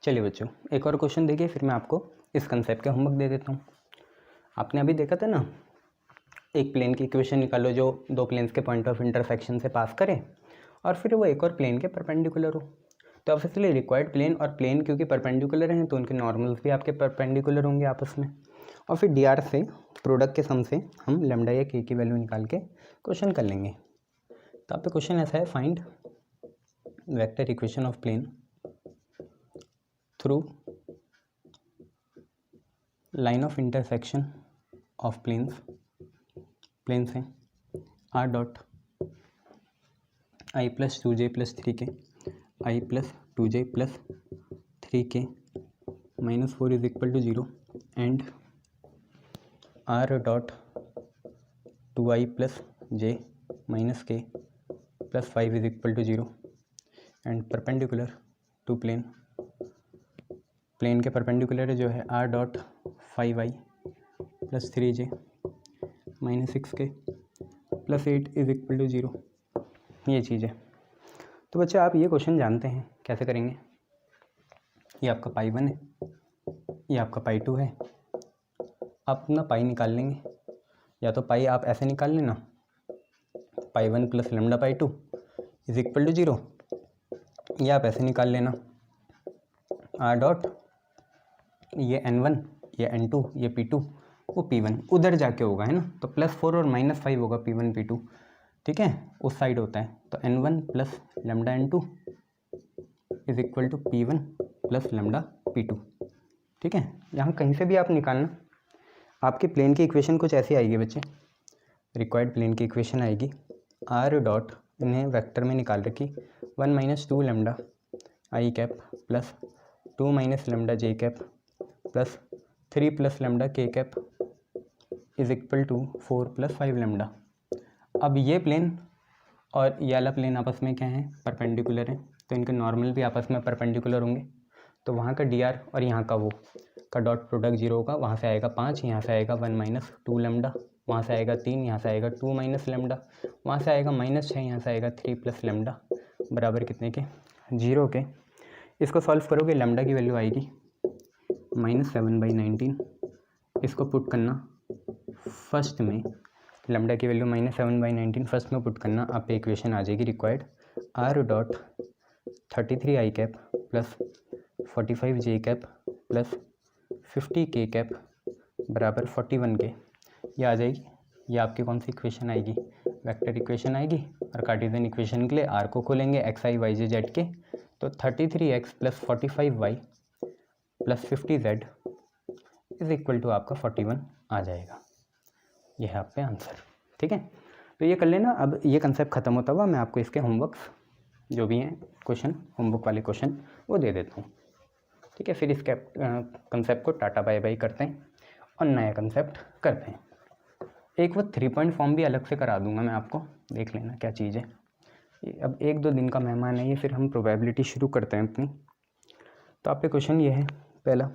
चलिए बच्चों, एक और क्वेश्चन देखिए, फिर मैं आपको इस कंसेप्ट का होमवर्क दे देता हूँ। आपने अभी देखा था ना, एक प्लेन की इक्वेशन निकालो जो दो प्लेन्स के पॉइंट ऑफ इंटरसेक्शन से पास करे और फिर वो एक और प्लेन के परपेंडिकुलर हो। तो ऑब्वियसली रिक्वायर्ड प्लेन और प्लेन क्योंकि परपेंडिकुलर हैं तो उनके नॉर्मल्स भी आपके परपेंडिकुलर होंगे आपस में, और फिर डी आर से प्रोडक्ट के सम से हम लेमडा या के की वैल्यू निकाल के क्वेश्चन कर लेंगे। तो आप पे क्वेश्चन ऐसा है, find vector equation of plane through line of intersection of planes हैं r dot i plus 2j plus 3k i plus 2j plus 3k minus 4 is equal to 0 and r dot 2i plus j minus k plus 5 is equal to 0 and perpendicular to plane के perpendicular जो है r dot 5i plus 3j minus 6k plus 8 is equal to 0, ये चीज़ है। तो बच्चे आप ये question जानते हैं कैसे करेंगे। ये आपका पाई 1 है, ये आपका पाई 2 है। आप अपना पाई निकाल लेंगे, या तो पाई आप ऐसे निकाल लेना, pi 1 plus lambda pi 2 is equal to 0, या आप ऐसे निकाल लेना आर डॉट ये n1 ये n2 ये p2 वो p1 उधर जाके होगा, है ना। तो +4 और -5 होगा p1 p2, ठीक है, उस साइड होता है। तो n1 plus lambda n2 is equal to p1 plus lambda p2, ठीक है। यहाँ कहीं से भी आप निकालना, आपके प्लेन की इक्वेशन कुछ ऐसी आएगी बच्चे। रिक्वायर्ड प्लेन की इक्वेशन आएगी आर डॉट, इन्हें वेक्टर में निकाल रखी 1 - 2 lambda i cap plus 2 - lambda j cap plus 3 प्लस lambda k cap is equal to 4 + 5 lambda. अब ये प्लेन और ये वाला प्लेन आपस में क्या है, परपेंडिकुलर है, तो इनके नॉर्मल भी आपस में परपेंडिकुलर होंगे। तो वहाँ का डी आर और यहाँ का वो का डॉट प्रोडक्ट 0 होगा। वहाँ से आएगा 5, यहाँ से आएगा 1 - 2 लेमडा, वहाँ से आएगा 3, यहाँ से आएगा 2 - लेमडा, वहाँ से आएगा -6, यहाँ से आएगा 3 + लेमडा बराबर कितने के, 0 के। इसको सॉल्व करोगे, लेमडा की वैल्यू आएगी -7/19। इसको पुट करना फर्स्ट में, लेमडा की वैल्यू -7/19 फर्स्ट में पुट करना, आप पे इक्वेशन आ जाएगी required R dot 33i cap plus 45j cap plus 50k cap बराबर 41k, ये आ जाएगी। ये आपकी कौन सी इक्वेशन आएगी, वेक्टर इक्वेशन आएगी। और कार्टेशियन इक्वेशन के लिए आर को खोलेंगे xi yj z के, तो 33x plus 45y plus 50z is equal to आपका 41 आ जाएगा। यह है आपका आंसर, ठीक है। तो ये कर लेना। अब ये कंसेप्ट ख़त्म होता हुआ मैं आपको इसके होमवर्क्स जो भी हैं क्वेश्चन, होमवर्क वाले क्वेश्चन वो दे देता हूँ, ठीक है। फिर इसके कंसेप्ट को टाटा बाय बाय करते हैं और नया कंसेप्ट करते हैं। एक वो 3 पॉइंट फॉर्म भी अलग से करा दूंगा मैं आपको, देख लेना क्या चीज़ है। अब 1-2 दिन का मेहमान है ये, फिर हम प्रोबेबिलिटी शुरू करते हैं अपनी। तो आप पे क्वेश्चन ये है, पहला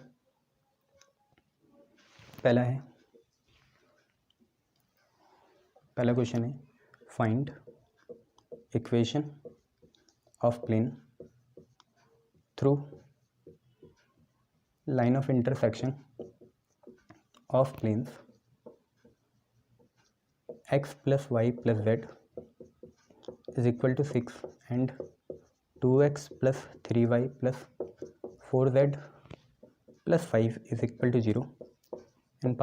क्वेश्चन है, find equation of plane through line of intersection of planes x + y + z is equal to 6 and 2x + 3y + 4z + 5 is equal to 0 and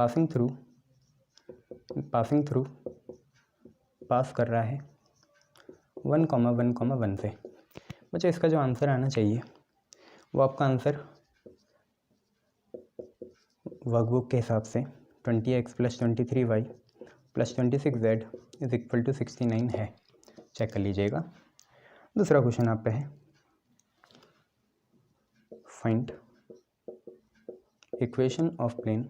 pass कर रहा है 1,1,1 से। बच्चे इसका जो आंसर आना चाहिए वो आपका आंसर वर्कबुक के हिसाब से 20x + 23y + 26z is equal to 69 है, चेक कर लीजिएगा। दूसरा क्वेश्चन आप पे है, find equation of plane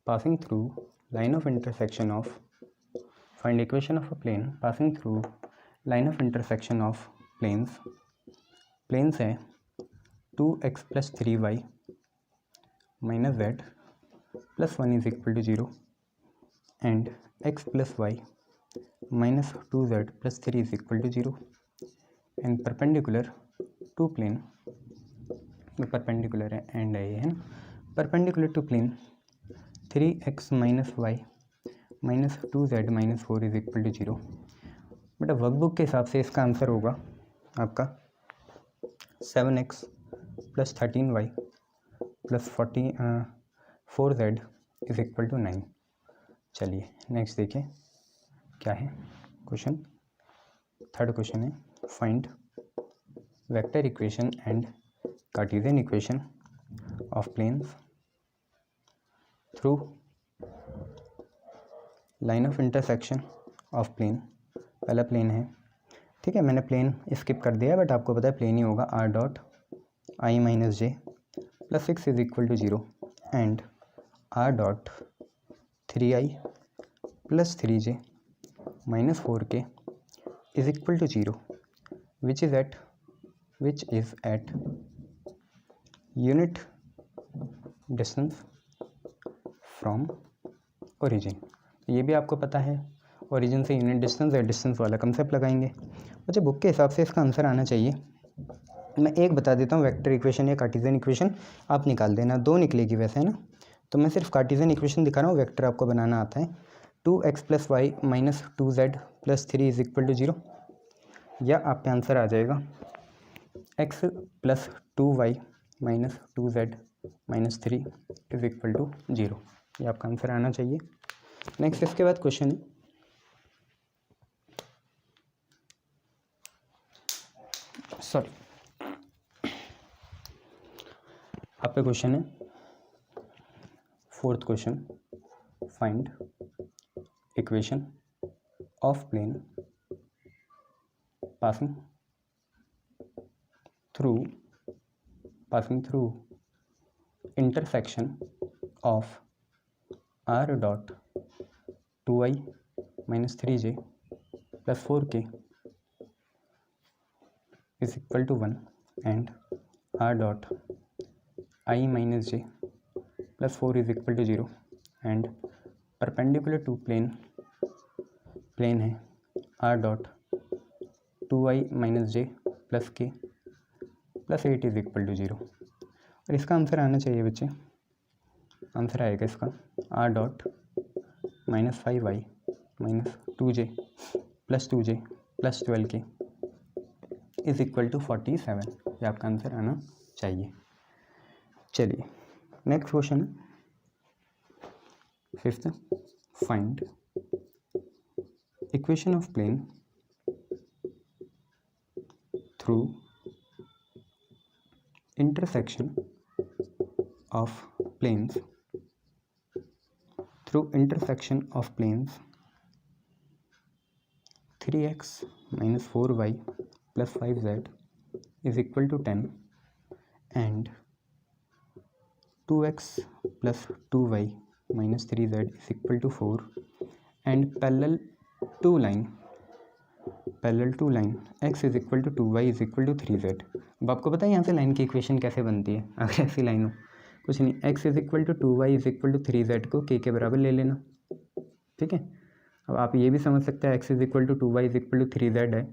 passing through line of intersection of, find equation of a plane passing through line of intersection of planes है 2x + 3y - z + 1 is equal to 0 and x plus y minus 2z plus 3 is equal to 0 and perpendicular to plane, perpendicular है and है ना, perpendicular to plane 3x minus y minus 2z minus 4 is equal to 0। बेटा workbook के हिसाब से इसका answer होगा आपका 7x plus 13y plus 4z is equal to 9। चलिए नेक्स्ट देखिए क्या है क्वेश्चन। थर्ड क्वेश्चन है find vector equation and Cartesian equation of planes through line of intersection of plane. पहला प्लेन है, ठीक है, मैंने प्लेन स्किप कर दिया बट आपको पता है प्लेन ही होगा। r dot i minus j plus 6 is equal to 0 and r dot 3i plus 3j minus 4k is equal to 0 which is at unit distance from origin. ये भी आपको पता है, ओरिजिन से यूनिट डिस्टेंस या distance वाला concept लगाएंगे। अच्छा बुक के हिसाब से इसका आंसर आना चाहिए। मैं एक बता देता हूँ, वेक्टर इक्वेशन या कार्टेशियन इक्वेशन आप निकाल देना, दो निकलेगी वैसे है ना, तो मैं सिर्फ कार्टेशियन इक्वेशन दिखा रहा हूँ, वेक्टर आपको बनाना आता है। 2x plus y minus 2z plus 3 is equal to 0, या आपका आंसर आ जाएगा x plus 2y minus 2z minus 3 is equal to 0, ये आपका आंसर आना चाहिए। नेक्स्ट इसके बाद क्वेश्चन है आपका क्वेश्चन है fourth question, find equation of plane passing through intersection of r dot 2i minus 3j plus 4k is equal to 1 and r dot i minus j plus 4 is equal to 0 and perpendicular to plane है r dot 2i minus j plus k plus 8 is equal to 0। और इसका answer आना चाहिए बच्चे, answer आएगा इसका r dot minus 5y minus 2j plus 2j plus 12k is equal to 47, ये आपका आंसर आना चाहिए। चलिए next question fifth, find equation of plane through intersection of planes 3x minus 4y plus 5z is equal to 10 and 2x plus 2y minus 3z is equal to 4 and parallel to line x is equal to 2y is equal to 3z। अब आपको पता है यहाँ से line की equation कैसे बनती है, अगर ऐसी लाइन हो कुछ नहीं, x is equal to 2y is equal to 3z को k के बराबर ले लेना, ठीक है। अब आप ये भी समझ सकते हैं x is equal to 2y is equal to 3z है,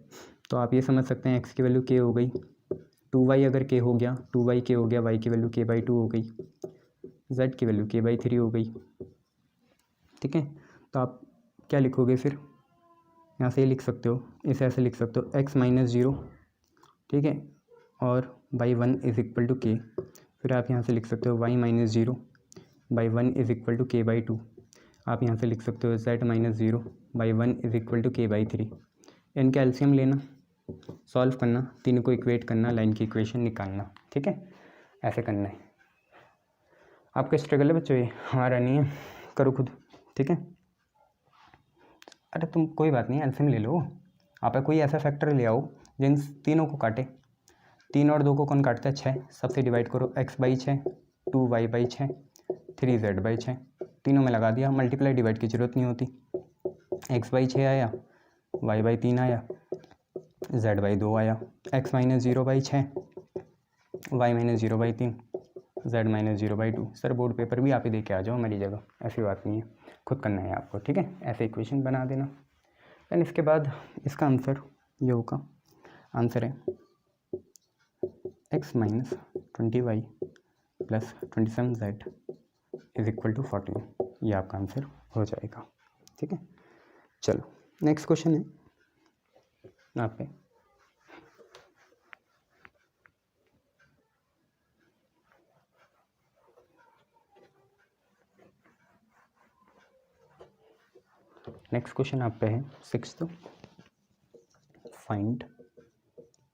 तो आप ये समझ सकते हैं x की वैल्यू k हो गई, 2y अगर k हो गया, 2y k हो गया, y की वैल्यू k/2 हो गई, z की वैल्यू k/3 हो गई, ठीक है। तो आप क्या लिखोगे फिर, यहाँ से ये लिख सकते हो, इसे ऐसे लिख सकते हो x माइनस 0, ठीक है, और y1 is equal to k, फिर आप यहाँ से लिख सकते हो y minus 0 by 1 is equal to k/2, आप यहाँ से लिख सकते हो z minus 0 by 1 is equal to k/3। इनका एलसीएम लेना, सॉल्व करना, तीनों को इक्वेट करना, लाइन की इक्वेशन निकालना, ठीक है, ऐसे करना है। आपका स्ट्रगल है बच्चों, ये हमारा नहीं है, करो खुद, ठीक है। अरे तुम कोई बात नहीं, एलसीएम ले लो, आप कोई ऐसा फैक्टर ले आओ जिन तीनों को काटे, 3 और 2 को कौन काटता है, 6, सबसे डिवाइड करो, x/6, 2y/6, 3z/6, तीनों में लगा दिया, मल्टीप्लाई डिवाइड की ज़रूरत नहीं होती, x/6 आया, y/3 आया, z/2 आया, x minus 0/6, y minus 0/3, z minus 0/2। Sir board paper भी आप ही दे के आ जाओ हमारी जगह, ऐसी बात नहीं है, खुद करना है आपको, ठीक है। ऐसे इक्वेशन बना देना। देन इसके बाद इसका आंसर ये होगा, आंसर है x minus 20y plus 27z is equal to 14। ये आपका आंसर हो जाएगा, ठीक है। चलो नेक्स्ट क्वेश्चन है यहाँ पे, नेक्स्ट क्वेश्चन आप पे है 6th, find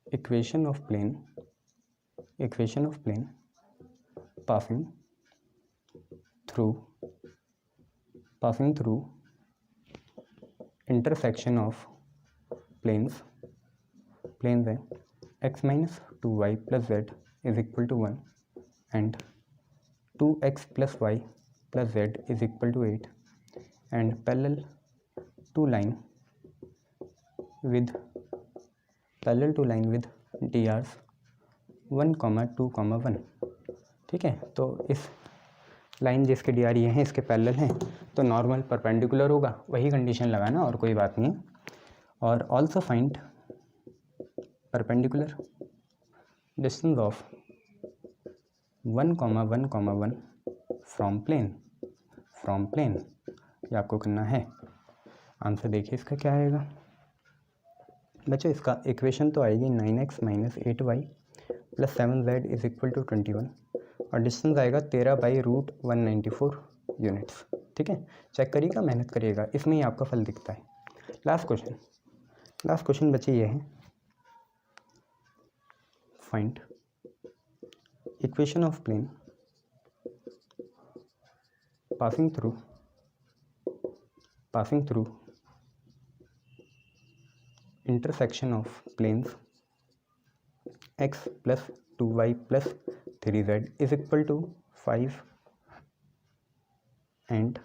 equation of plane passing through intersection of planes है x minus 2y plus z is equal to 1 and 2x plus y plus z is equal to 8 and parallel to line with DRs 1, 2, 1। ठीक है, तो इस line जिसके D R ये हैं इसके parallel हैं तो नॉर्मल परपेंडिकुलर होगा, वही कंडीशन लगाना और कोई बात नहीं है। और also find perpendicular distance of 1, 1 from plane ये आपको करना है। आंसर देखिए इसका क्या आएगा बच्चों। इसका इक्वेशन तो आएगी 9x minus 8y plus 7z is equal to 21 और डिस्टेंस आएगा 13/√194 यूनिट्स। ठीक है, चेक करिएगा, मेहनत करिएगा, इसमें ही आपका फल दिखता है। लास्ट क्वेश्चन बच्चे ये है, find equation of plane passing through intersection of planes x plus 2y plus 3z is equal to 5 and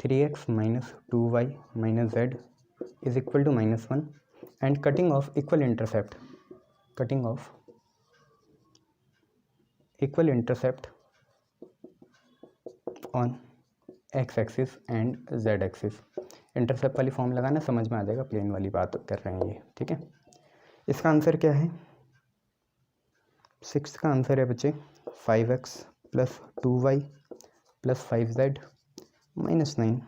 3x minus 2y minus z is equal to -1 and cutting of equal intercept on x axis and z axis. Intercept वाली form लगाना, समझ में आ जाएगा, plane वाली बात कर रहे हैं ये। ठीक है, इसका आंसर क्या है? 6 का आंसर है बच्चे 5x plus 2y plus 5z minus 9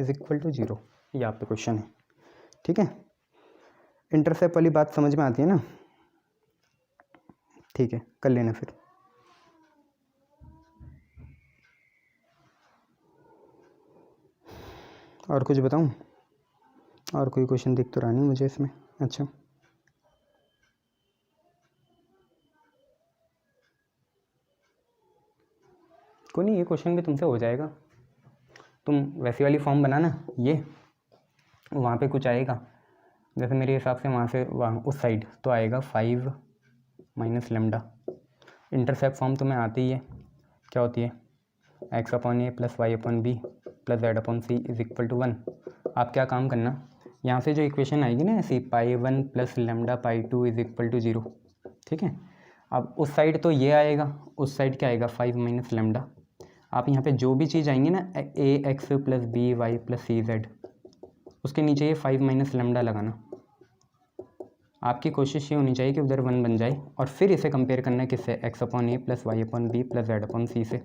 is equal to 0। ये आप पे क्वेश्चन है। ठीक है, इंटरसेप्ट वाली बात समझ में आती है ना? ठीक है, कर लेना फिर। और कुछ बताऊं? और कोई क्वेश्चन दिख तो रहा नहीं मुझे इसमें। अच्छा, कोई नहीं, ये क्वेश्चन भी तुमसे हो जाएगा। तुम वैसी वाली फॉर्म बनाना, ये वहाँ पे कुछ आएगा, जैसे मेरे हिसाब से वहाँ से वहाँ उस साइड तो आएगा 5 माइनस लेमडा। इंटरसेप्ट फॉर्म तुम्हें आती ही है, क्या होती है? x upon a plus y upon b plus z upon c is equal to 1। आप क्या काम करना, यहाँ से जो इक्वेशन आएगी ना ऐसी π1 plus lambda π2 is equal to 0। ठीक है, अब उस साइड तो ये आएगा, उस साइड क्या आएगा 5 माइनस लेमडा। आप यहाँ पे जो भी चीज़ आएंगी ना a x plus b y plus c z, उसके नीचे ये 5 माइनस लेमडा लगाना। आपकी कोशिश ये होनी चाहिए कि उधर 1 बन जाए और फिर इसे कंपेयर करना है किससे? x upon a plus y upon b plus z upon c से।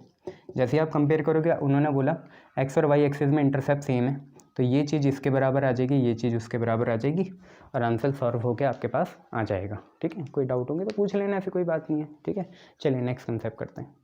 जैसे ही आप कंपेयर करोगे, उन्होंने बोला x और y एक्सिस में इंटरसेप्ट सेम है, तो ये चीज़ इसके बराबर आ जाएगी, ये चीज़ उसके बराबर आ जाएगी और आंसर सॉल्व होकर आपके पास आ जाएगा। ठीक है, कोई डाउट होंगे तो पूछ लेना, ऐसी कोई बात नहीं है। ठीक है, चलिए नेक्स्ट कंसेप्ट करते हैं।